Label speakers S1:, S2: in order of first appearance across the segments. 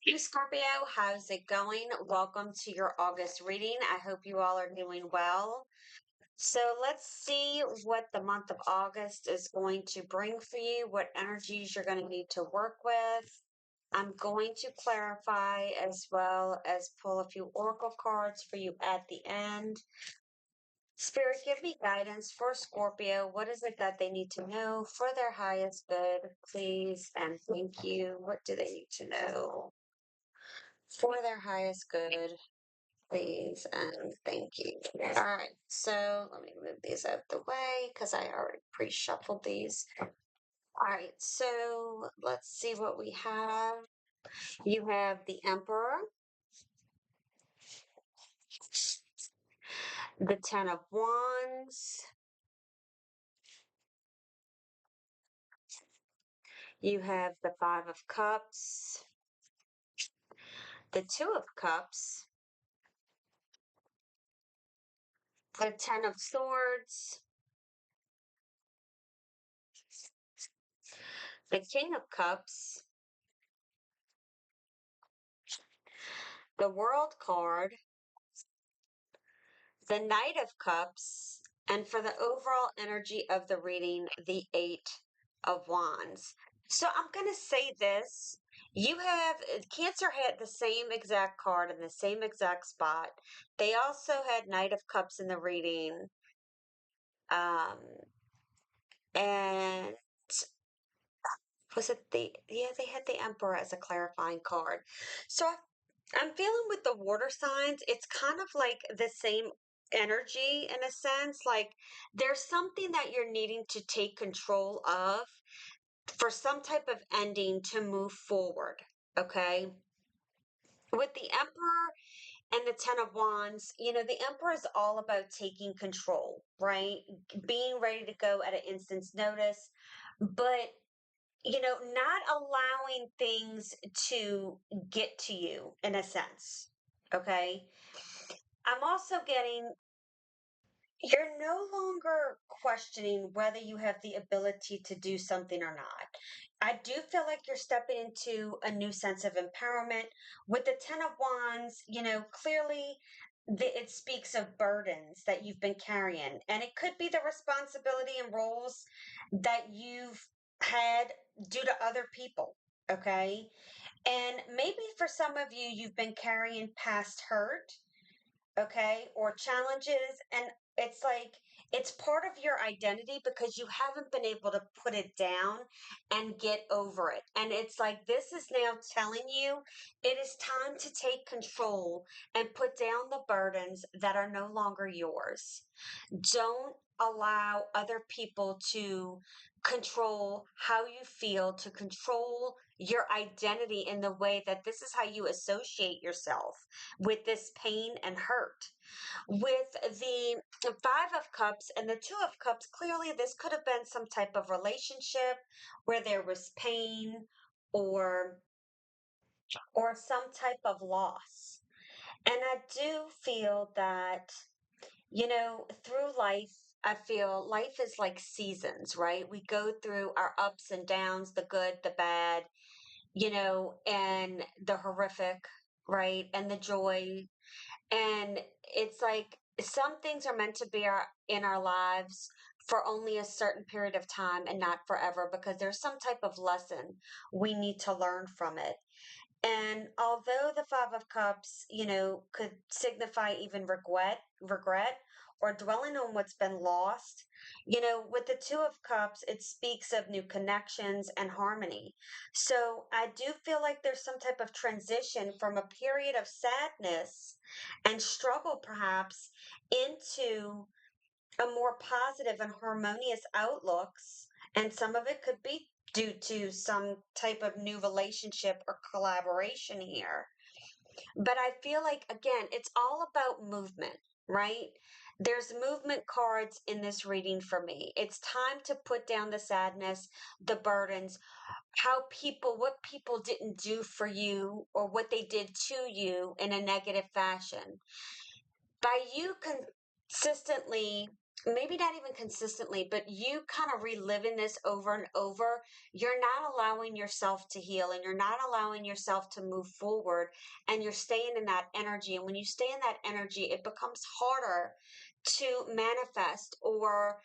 S1: Hey Scorpio, how's it going? Welcome to your August reading. I hope you all are doing well. So let's see what the month of August is going to bring for you, what energies you're going to need to work with. I'm going to clarify as well as pull a few oracle cards for you at the end. Spirit, give me guidance for Scorpio. What is it that they need to know for their highest good, please? And thank you. What do they need to know for their highest good, please? And thank you. All right. So let me move these out the way because I already pre-shuffled these. All right. So let's see what we have. You have the Emperor, the Ten of Wands. You have the Five of Cups, the Two of Cups, the Ten of Swords, the King of Cups, the World card, the Knight of Cups, and for the overall energy of the reading, the Eight of Wands. So I'm going to say this. You have Cancer had the same exact card in the same exact spot. They also had Knight of Cups in the reading. Um, and was it they had the Emperor as a clarifying card. So I'm feeling with the water signs, it's kind of like the same energy in a sense. Like there's something that you're needing to take control of for some type of ending to move forward. Okay. With the Emperor and the Ten of Wands, the Emperor is all about taking control, right? Being ready to go at an instant's notice. But not allowing things to get to you in a sense. Okay. I'm also getting you're no longer questioning whether you have the ability to do something or not. I do feel like you're stepping into a new sense of empowerment. With the Ten of Wands, clearly it speaks of burdens that you've been carrying, and it could be the responsibility and roles that you've had due to other people. Okay. And maybe for some of you, you've been carrying past hurt, okay, or challenges. And it's like it's part of your identity because you haven't been able to put it down and get over it. And it's like this is now telling you it is time to take control and put down the burdens that are no longer yours. Don't allow other people to control how you feel, to control your identity in the way that this is how you associate yourself with this pain and hurt. With the Five of Cups and the Two of Cups, clearly this could have been some type of relationship where there was pain or some type of loss. And I do feel that through life, I feel life is like seasons, right? We go through our ups and downs, the good, the bad, and the horrific, right? And the joy. And it's like some things are meant to be in our lives for only a certain period of time and not forever because there's some type of lesson we need to learn from it. And although the Five of Cups, could signify even regret, or dwelling on what's been lost, with the Two of Cups, it speaks of new connections and harmony. So I do feel like there's some type of transition from a period of sadness and struggle, perhaps, into a more positive and harmonious outlooks. And some of it could be due to some type of new relationship or collaboration here. But I feel like, again, it's all about movement, right? There's movement cards in this reading for me. It's time to put down the sadness, the burdens, what people didn't do for you or what they did to you in a negative fashion. By you consistently maybe not even consistently, but you kind of reliving this over and over, you're not allowing yourself to heal and you're not allowing yourself to move forward and you're staying in that energy. And when you stay in that energy, it becomes harder to manifest or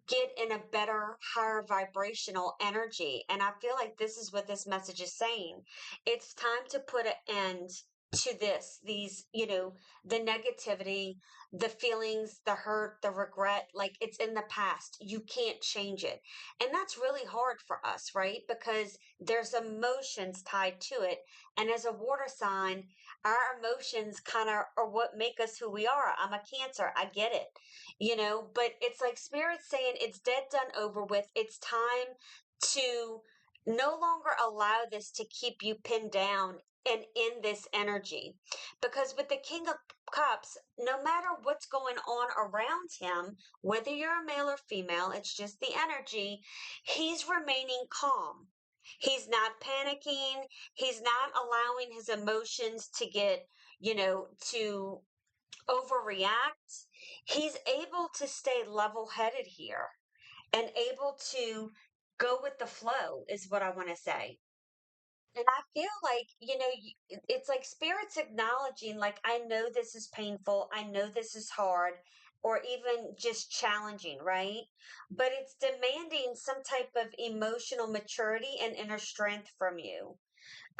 S1: get in a better, higher vibrational energy. And I feel like this is what this message is saying. It's time to put an end to these, the negativity, the feelings, the hurt, the regret, like it's in the past. You can't change it. And that's really hard for us, right? Because there's emotions tied to it. And as a water sign, our emotions kind of are what make us who we are. I'm a Cancer. I get it, but it's like spirit saying it's dead, done, over with. It's time to no longer allow this to keep you pinned down and in this energy. Because with the King of Cups, no matter what's going on around him, whether you're a male or female, it's just the energy, he's remaining calm. He's not panicking. He's not allowing his emotions to get, to overreact. He's able to stay level headed here and able to go with the flow, is what I want to say. And I feel like, it's like spirits acknowledging, like, I know this is painful. I know this is hard or even just challenging, right? But it's demanding some type of emotional maturity and inner strength from you.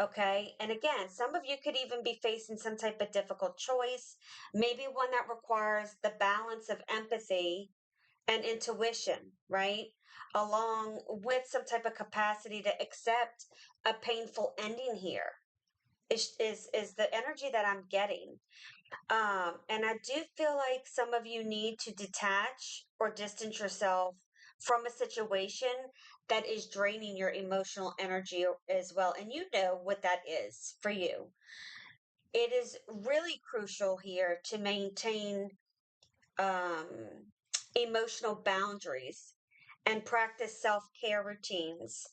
S1: Okay. And again, some of you could even be facing some type of difficult choice, maybe one that requires the balance of empathy and intuition, right? Along with some type of capacity to accept a painful ending here is the energy that I'm getting. And I do feel like some of you need to detach or distance yourself from a situation that is draining your emotional energy as well. And you know what that is for you. It is really crucial here to maintain um, emotional boundaries and practice self care routines.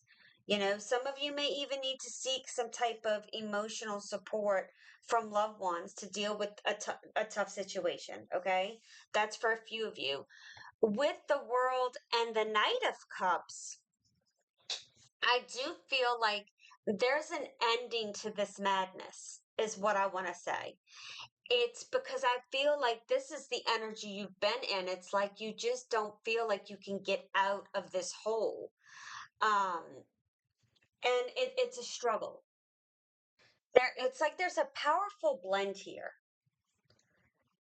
S1: Some of you may even need to seek some type of emotional support from loved ones to deal with a tough situation. Okay. That's for a few of you. With the World and the Knight of Cups, I do feel like there's an ending to this madness, is what I want to say. It's because I feel like this is the energy you've been in. It's like you just don't feel like you can get out of this hole. Um, and it's a struggle. It's like there's a powerful blend here,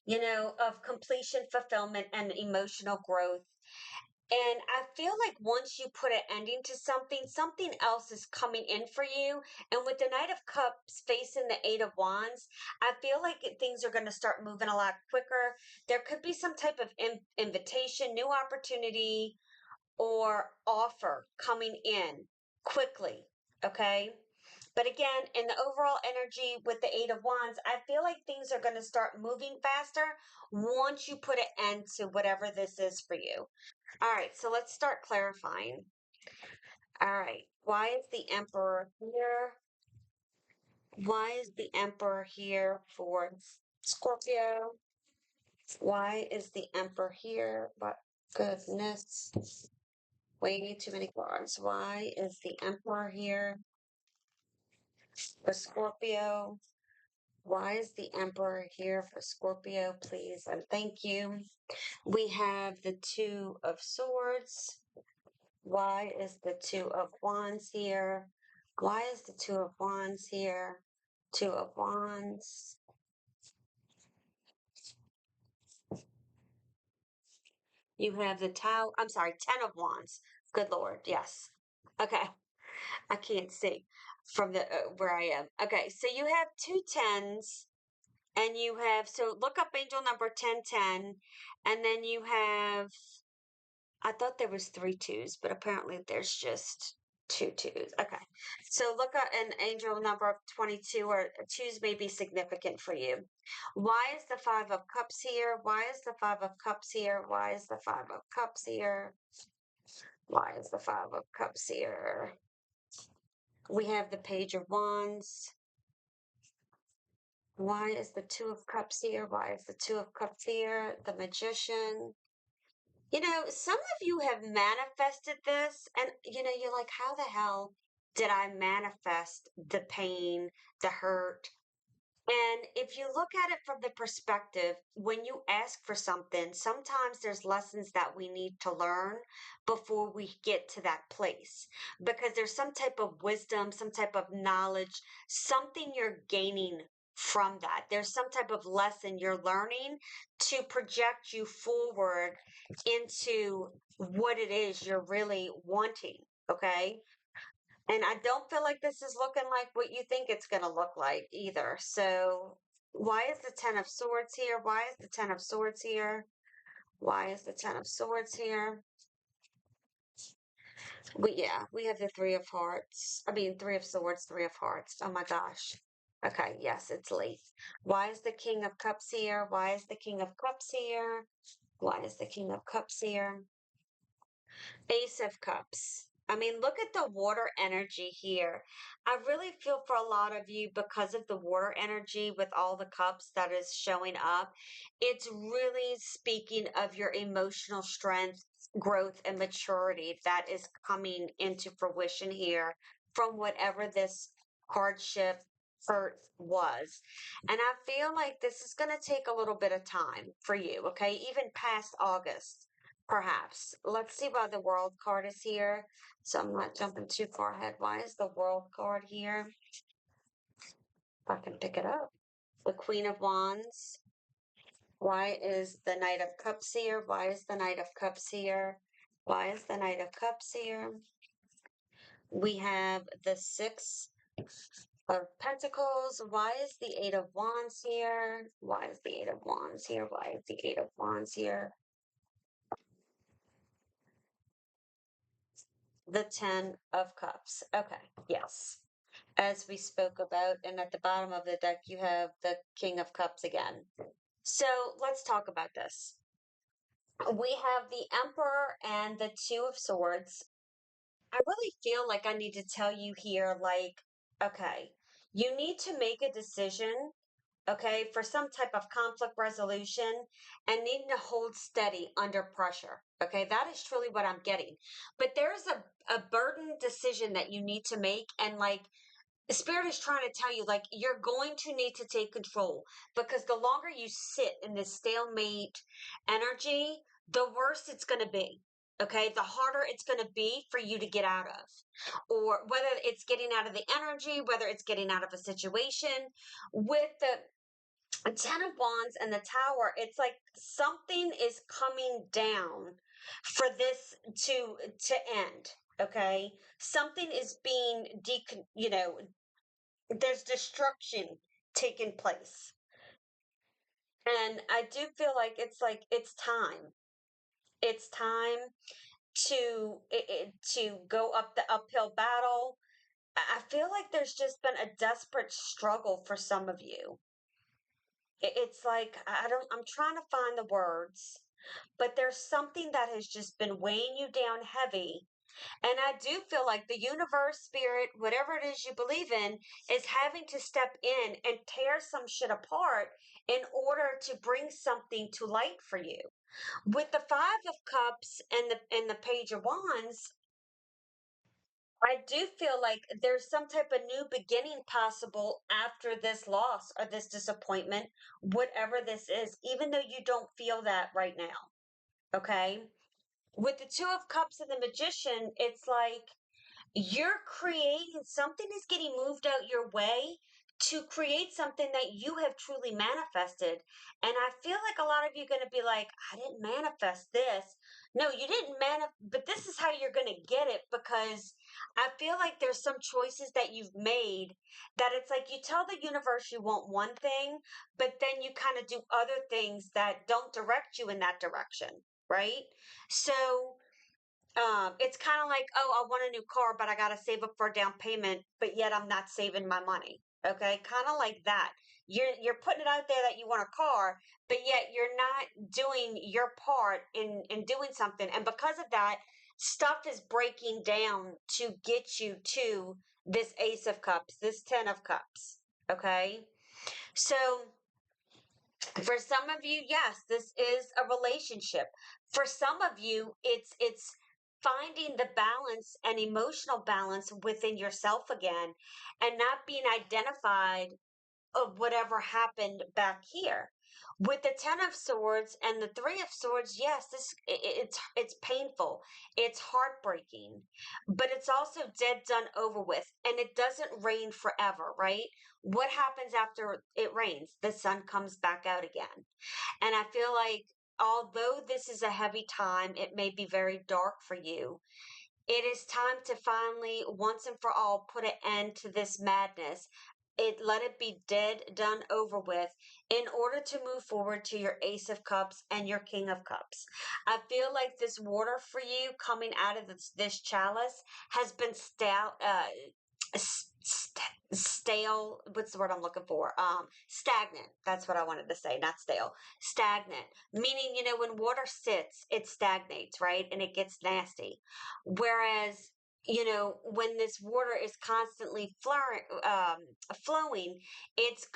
S1: of completion, fulfillment, and emotional growth. And I feel like once you put an ending to something, something else is coming in for you. And with the Knight of Cups facing the Eight of Wands, I feel like things are going to start moving a lot quicker. There could be some type of invitation, new opportunity, or offer coming in quickly. Okay. But again, in the overall energy with the Eight of Wands, I feel like things are going to start moving faster once you put an end to whatever this is for you. All right, so let's start clarifying. All right, why is the Emperor here? Why is the Emperor here for Scorpio? Why is the Emperor here? But goodness, way too many cards. Why is the Emperor here for Scorpio? Why is the Emperor here for Scorpio, please? And thank you. We have the Two of Swords. Why is the Two of Wands here? Why is the Two of Wands here? Two of Wands. You have the Tower. I'm sorry, Ten of Wands. Good Lord. Yes. Okay. I can't see from the where I am. Okay. So you have two tens, and you have, so look up angel number 1010, and then you have, I thought there was three twos, but apparently there's just two twos. Okay. So look at an angel number of 22, or twos may be significant for you. Why is the Five of Cups here? Why is the Five of Cups here? Why is the Five of Cups here? Why is the Five of Cups here? We have the Page of Wands. Why is the Two of Cups here? Why is the Two of Cups here? The Magician. Some of you have manifested this, and you're like, how the hell did I manifest the pain, the hurt? And if you look at it from the perspective, when you ask for something, sometimes there's lessons that we need to learn before we get to that place. Because there's some type of wisdom, some type of knowledge, something you're gaining from that. There's some type of lesson you're learning to project you forward into what it is you're really wanting. Okay. And I don't feel like this is looking like what you think it's going to look like either. So, why is the Ten of Swords here? Why is the Ten of Swords here? Why is the Ten of Swords here? We have the Three of Hearts. I mean, Three of Swords, Three of Hearts. Oh my gosh. Okay, yes, it's late. Why is the King of Cups here? Why is the King of Cups here? Why is the King of Cups here? Ace of Cups. I mean, look at the water energy here. I really feel for a lot of you because of the water energy with all the cups that is showing up. It's really speaking of your emotional strength, growth, and maturity that is coming into fruition here from whatever this hardship hurt was. And I feel like this is going to take a little bit of time for you, okay? Even past August. Perhaps. Let's see why the world card is here. So I'm not jumping too far ahead. Why is the world card here? If I can pick it up. The Queen of Wands. Why is the Knight of Cups here? Why is the Knight of Cups here? Why is the Knight of Cups here? We have the Six of Pentacles. Why is the Eight of Wands here? Why is the Eight of Wands here? Why is the Eight of Wands here? The Ten of Cups. Okay, yes. As we spoke about, and at the bottom of the deck, you have the King of Cups again. So let's talk about this. We have the Emperor and the Two of Swords. I really feel like I need to tell you here, like, okay, you need to make a decision, okay, for some type of conflict resolution and needing to hold steady under pressure. Okay, that is truly what I'm getting. But there's a burden decision that you need to make, and like the spirit is trying to tell you, like, you're going to need to take control because the longer you sit in this stalemate energy, the worse it's going to be. Okay, the harder it's going to be for you to get out of, or whether it's getting out of the energy, whether it's getting out of a situation. With the Ten of Wands and the Tower, it's like something is coming down for this to end. Okay, something is being there's destruction taking place. And I do feel like it's time. It's time to go up the uphill battle. I feel like there's just been a desperate struggle for some of you. It's like I'm trying to find the words, but there's something that has just been weighing you down heavy. And I do feel like the universe, spirit, whatever it is you believe in, is having to step in and tear some shit apart in order to bring something to light for you. With the Five of Cups and the Page of Wands, I do feel like there's some type of new beginning possible after this loss or this disappointment, whatever this is, even though you don't feel that right now. Okay? With the Two of Cups and the Magician, it's like you're creating something is getting moved out your way to create something that you have truly manifested. And I feel like a lot of you are going to be like, I didn't manifest this. No, you didn't but this is how you're going to get it, because I feel like there's some choices that you've made that it's like you tell the universe you want one thing, but then you kind of do other things that don't direct you in that direction, right? So it's kind of like, oh, I want a new car, but I got to save up for a down payment, but yet I'm not saving my money. Okay, kind of like that. You're putting it out there that you want a car, but yet you're not doing your part in doing something, and because of that, stuff is breaking down to get you to this Ace of Cups, this Ten of Cups. Okay, so For some of you, yes, this is a relationship. For some of you, it's finding the balance and emotional balance within yourself again and not being identified of whatever happened back here. With the 10 of swords and the 3 of swords, yes, it's painful. It's heartbreaking, but it's also dead done over with and it doesn't rain forever, right? What happens after it rains? The sun comes back out again. And I feel like although this is a heavy time, it may be very dark for you. It is time to finally, once and for all, put an end to this madness. Let it be dead, done, over with, in order to move forward to your Ace of Cups and your King of Cups. I feel like this water for you coming out of this chalice has been stale. What's the word I'm looking for? Stagnant. That's what I wanted to say, not stale. Stagnant, meaning, when water sits, it stagnates, right? And it gets nasty. Whereas, when this water is constantly flowing, it's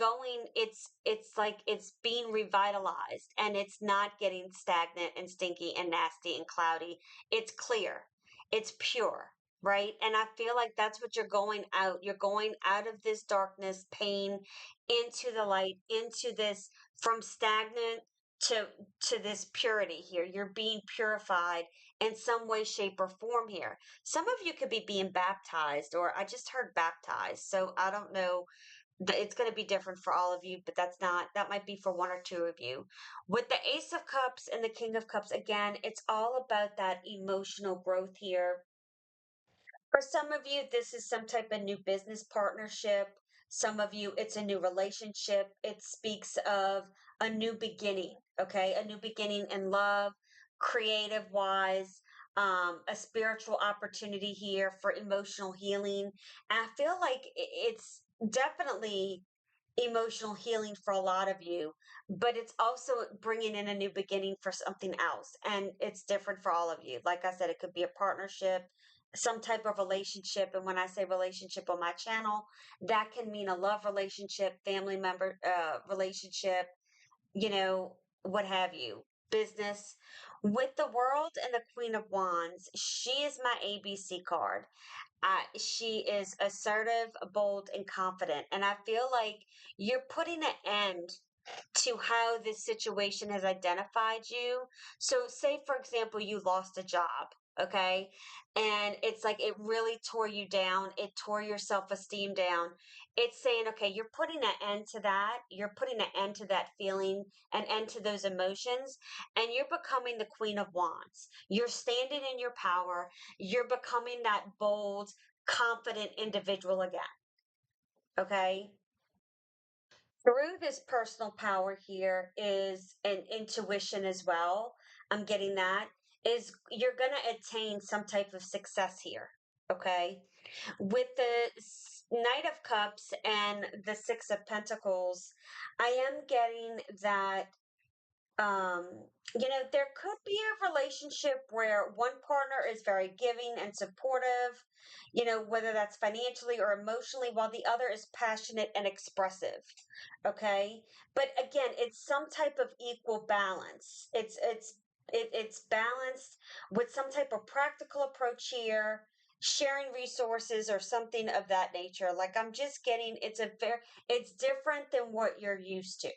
S1: like it's being revitalized and it's not getting stagnant and stinky and nasty and cloudy. It's clear, it's pure, right? And I feel like that's what you're going out. You're going out of this darkness, pain, into the light, into this, from stagnant to this purity here. You're being purified in some way, shape, or form here. Some of you could be being baptized, or I just heard baptized. So I don't know. It's going to be different for all of you, but that might be for one or two of you. With the Ace of Cups and the King of Cups, again, it's all about that emotional growth here. For some of you, this is some type of new business partnership. Some of you, it's a new relationship. It speaks of a new beginning, okay? A new beginning in love, creative wise, a spiritual opportunity here for emotional healing. And I feel like it's definitely emotional healing for a lot of you, but it's also bringing in a new beginning for something else. And it's different for all of you. Like I said, it could be a partnership, some type of relationship. And when I say relationship on my channel, that can mean a love relationship, family member relationship, what have you. Business. With the World and the Queen of Wands, she is my ABC card. She is assertive, bold, and confident. And I feel like you're putting an end to how this situation has identified you. So, say for example, you lost a job, okay? And it's like it really tore you down, it tore your self esteem down. It's saying, okay, you're putting an end to that. You're putting an end to that feeling, an end to those emotions, and you're becoming the Queen of Wands. You're standing in your power. You're becoming that bold, confident individual again, okay? Through this personal power here is an intuition as well. I'm getting that is you're going to attain some type of success here. Okay. With the Knight of Cups and the Six of Pentacles, I am getting that um there could be a relationship where one partner is very giving and supportive, whether that's financially or emotionally, while the other is passionate and expressive. Okay, but again, it's some type of equal balance. It's balanced with some type of practical approach here, sharing resources or something of that nature. Like I'm just getting, it's different than what you're used to.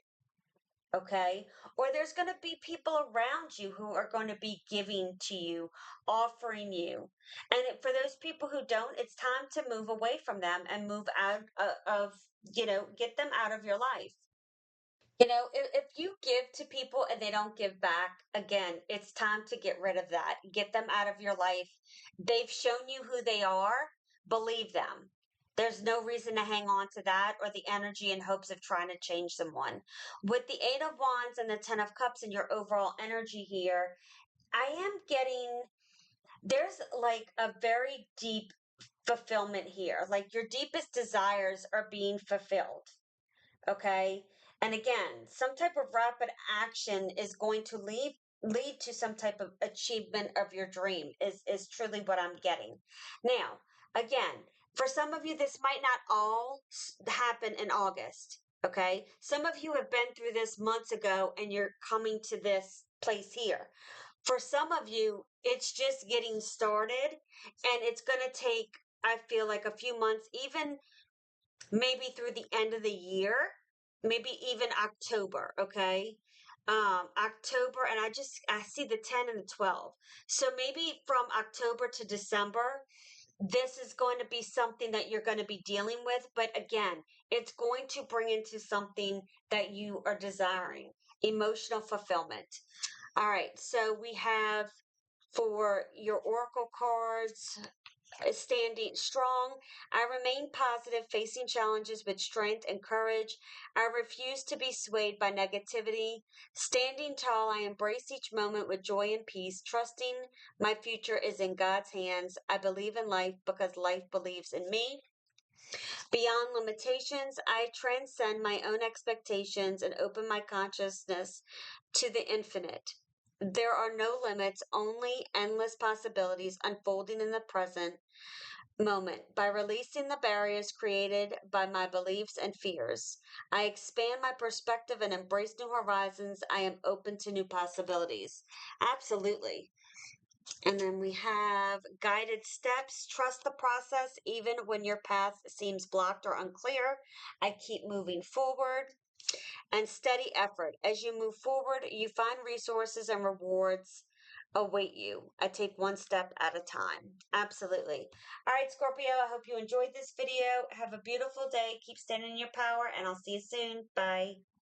S1: Okay. Or there's going to be people around you who are going to be giving to you, offering you. And for those people who don't, it's time to move away from them and move out get them out of your life. If you give to people and they don't give back, again, it's time to get rid of that. Get them out of your life. They've shown you who they are. Believe them. There's no reason to hang on to that or the energy in hopes of trying to change someone. With the Eight of Wands and the Ten of Cups and your overall energy here, I am getting, there's like a very deep fulfillment here. Like your deepest desires are being fulfilled. Okay. And again, some type of rapid action is going to lead to some type of achievement of your dream is truly what I'm getting. Now, again, for some of you, this might not all happen in August. Okay. Some of you have been through this months ago and you're coming to this place here. For some of you, it's just getting started and it's going to take, I feel like, a few months, even maybe through the end of the year, maybe even October, okay? October, and I see the 10 and the 12. So maybe from October to December, this is going to be something that you're going to be dealing with. But again, it's going to bring into something that you are desiring, emotional fulfillment. All right, so we have for your oracle cards, standing strong. I remain positive, facing challenges with strength and courage. I refuse to be swayed by negativity. Standing tall, I embrace each moment with joy and peace, trusting my future is in God's hands. I believe in life because life believes in me. Beyond limitations, I transcend my own expectations and open my consciousness to the infinite. There are no limits, only endless possibilities unfolding in the present moment. By releasing the barriers created by my beliefs and fears, I expand my perspective and embrace new horizons. I am open to new possibilities. Absolutely. And then we have guided steps. Trust the process even when your path seems blocked or unclear. I keep moving forward. And steady effort. As you move forward, you find resources and rewards await you. I take one step at a time. Absolutely. All right, Scorpio, I hope you enjoyed this video. Have a beautiful day. Keep standing in your power, and I'll see you soon. Bye.